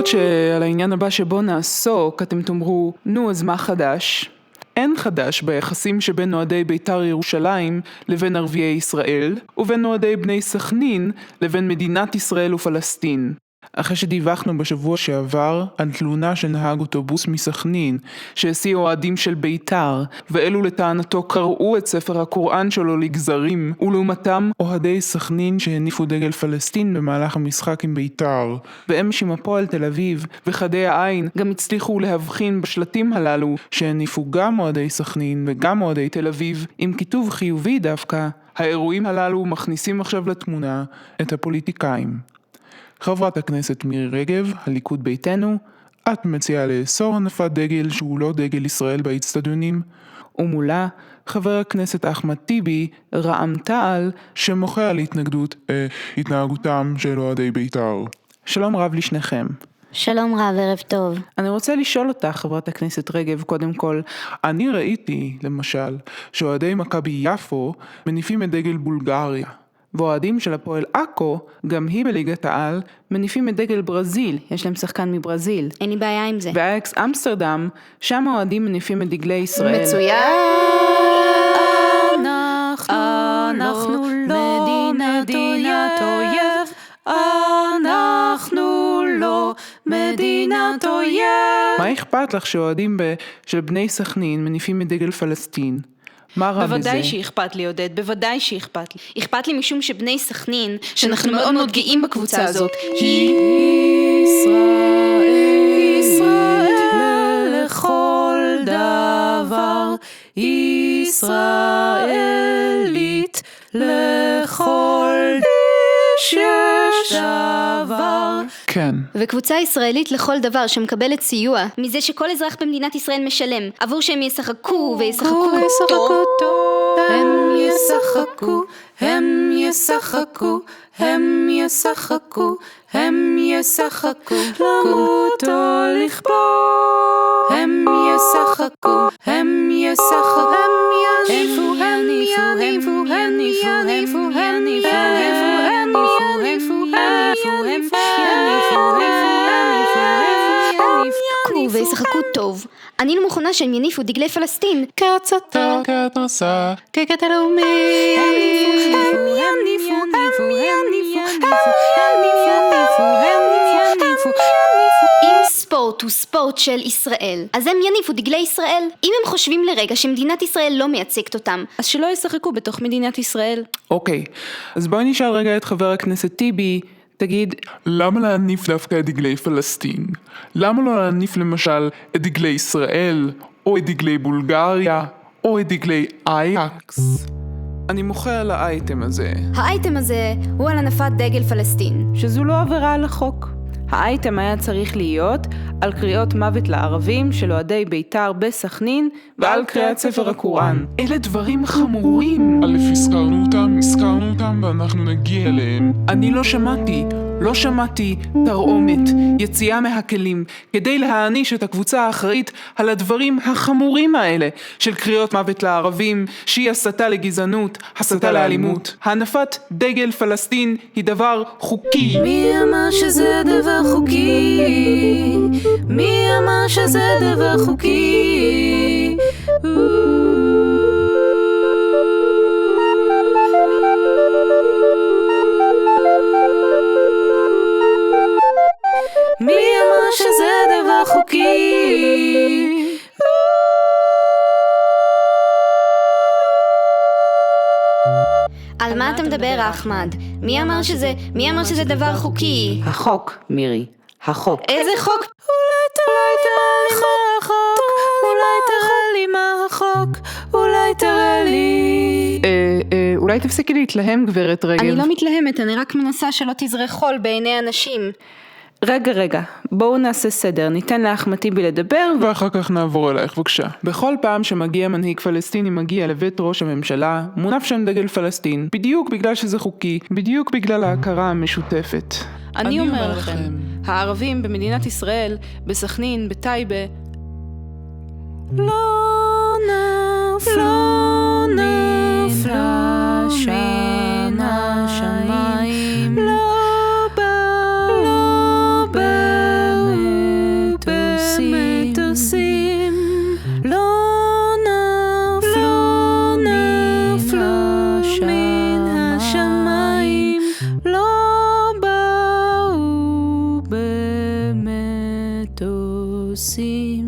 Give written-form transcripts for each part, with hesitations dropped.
להיות שעל העניין הבא שבו נעסוק, אתם תאמרו, נו, אז מה חדש? אין חדש ביחסים שבין אוהדי בית"ר ירושלים לבין ערביי ישראל, ובין אוהדי בני סכנין לבין מדינת ישראל ופלסטין. אחרי שדיווחנו בשבוע שעבר על תלונה של נהג אוטובוס מסכנין שהסיע אוהדים של בית"ר, ואלו לטענתו קראו את ספר הקוראן שלו לגזרים, ולעומתם אוהדי סכנין שהניפו דגל פלסטין במהלך המשחק עם בית"ר. ואמש עם הפועל תל אביב וחדי העין גם הצליחו להבחין בשלטים הללו שהניפו גם אוהדי סכנין וגם אוהדי תל אביב עם כיתוב חיובי דווקא. האירועים הללו מכניסים עכשיו לתמונה את הפוליטיקאים. חברת הכנסת מירי רגב, הליכוד ביתנו, את מציעה לאסור הנפת דגל שהוא לא דגל ישראל באצטדיונים, ומולה חבר הכנסת אחמד טיבי, רע"מ תע"ל, שמוחה על התנהגותם של אוהדי בית"ר. שלום רב לשניכם. שלום רב, ערב טוב. אני רוצה לשאול אותך, חברת הכנסת רגב, קודם כל, אני ראיתי, למשל, שאוהדי מכבי יפו מניפים את דגל בולגריה. ואוהדים של הפועל עכו, גם היא בליגת העל, מניפים את דגל ברזיל, יש להם שחקן מברזיל. אין לי בעיה עם זה. ואייקס אמסטרדם, שם האוהדים מניפים את דגלי ישראל. מצוין! אנחנו לא מדינת אויב, אנחנו לא מדינת אויב. מה אכפת לך שאוהדים של בני סכנין מניפים את דגל פלסטין? מה רע בזה? בוודאי שאכפת לי, עודד, בוודאי שאכפת לי. אכפת לי משום שבני סכנין, שאנחנו מאוד מאוד גאים בקבוצה הזאת, היא ישראל לכל דבר, ישראלית לכל דבר. כן. וקבוצה ישראלית לכל דבר שמקבלת סיוע מזה שכל אזרח במדינת ישראל משלם עבור שהם ישחקו וישחקו טוב. הם ישחקו, הם ישחקו, הם ישחקו, הם ישחקו, למות או לכבוש. הם ישחקו, הם ישחקו, הם יניפו, הם יניפו, הם יניפו, הם יניפו, וישחקו טוב. אני לא מוכנה שהם יניפו דגלי פלסטין. כהצתה, כהתרסה, כקטע לאומי. אם ספורט הוא ספורט של ישראל, אז הם יניפו דגלי ישראל. אם הם חושבים לרגע שמדינת ישראל לא מייצגת אותם, אז שלא ישחקו בתוך מדינת ישראל. אוקיי, אז בואי נשאל רגע את חבר הכנסת טיבי, תגיד, למה להניף דווקא את דגלי פלסטין? למה לא להניף למשל את דגלי ישראל, או את דגלי בולגריה, או את דגלי אייקס? אני מוחה על האייטם הזה. האייטם הזה הוא על הנפת דגל פלסטין. שזו לא עבירה על החוק. האייטם היה צריך להיות על קריאות מוות לערבים של אוהדי בית"ר בסכנין ועל קריאת ספר הקוראן. אלה דברים חמורים. א', הזכרנו אותם ואנחנו נגיע אליהם. אני לא שמעתי תרעומת, יציאה מהכלים, כדי להעניש את הקבוצה האחראית על הדברים החמורים האלה, של קריאות מוות לערבים, שהיא הסתה לגזענות, הסתה לאלימות. הנפת דגל פלסטין היא דבר חוקי. מי אמר שזה דבר חוקי? מי אמר שזה דבר חוקי? מי אמר שזה דבר חוקי? על מה אתה מדבר, אחמד? מי אמר שזה דבר חוקי? החוק, מירי, החוק. איזה חוק? אולי תראה לי מה החוק, אולי תראה לי. אולי תפסיקי להתלהם, גברת רגב. אני לא מתלהמת, אני רק מנסה שלא תזרה חול בעיני אנשים. רגע, בואו נעשה סדר, ניתן לאחמד טיבי לדבר ואחר כך נעבור אלייך, בבקשה. בכל פעם שמגיע מנהיג פלסטיני מגיע לבית ראש הממשלה, מונף שם דגל פלסטין, בדיוק בגלל שזה חוקי, בדיוק בגלל ההכרה המשותפת. אני אומר לכם, הערבים במדינת ישראל, בסכנין, בטייבה, לא נפלה מן השמיים, לא באמת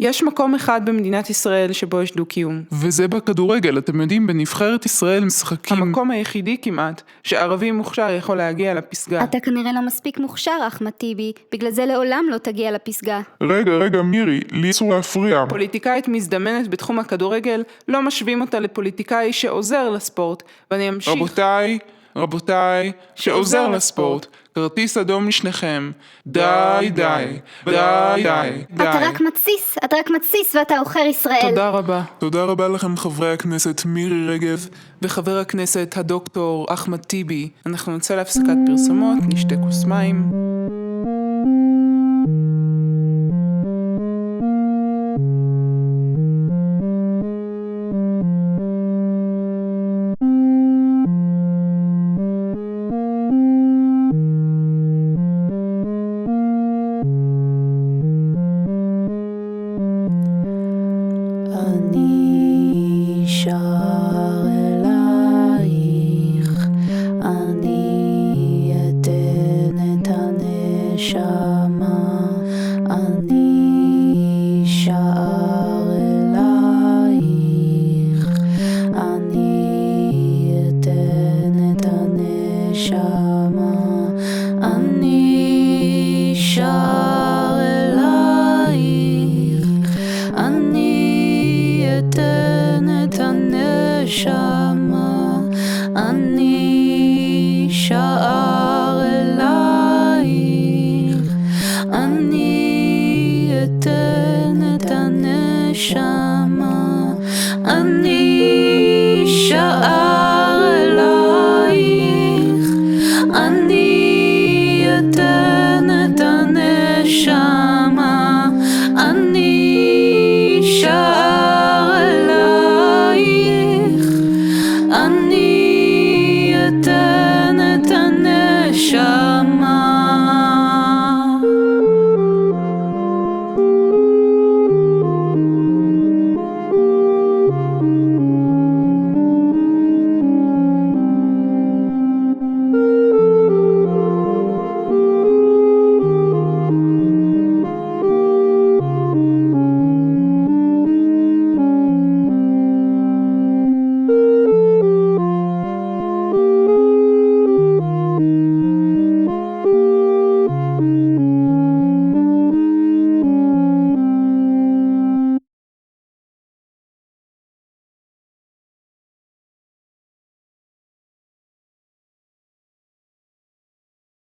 יש מקום אחד במדינת ישראל שבו יש דו-קיום. וזה בכדורגל, אתם יודעים, בנבחרת ישראל משחקים. המקום היחידי כמעט שערבי מוכשר יכול להגיע לפסגה. אתה כנראה לא מספיק מוכשר, אחמד טיבי, בגלל זה לעולם לא תגיע לפסגה. רגע, מירי, לי אסור להפריע. פוליטיקאית מזדמנת בתחום הכדורגל, לא משווים אותה לפוליטיקאי שעוזר לספורט, ואני אמשיך. רבותיי, שעוזר לספורט, כרטיס אדום לשניכם. די. אתה רק מתסיס ואתה עוכר ישראל. תודה רבה. תודה רבה לכם חברי הכנסת מירי רגב וחבר הכנסת הדוקטור אחמד טיבי. אנחנו נצא להפסקת פרסומות, נשתה כוס מים. אני שר אלייך, אני אתן את הנשמה, אני שר אלייך, אני אתן את הנשמה, אני שר אלייך, אני אתן את הנשמה, אני שר אלייך, אני אתן את הנשמה, אני שר אלייך, אני אתן את הנשמה, אני שר אלייך, אני אתן את הנשמה.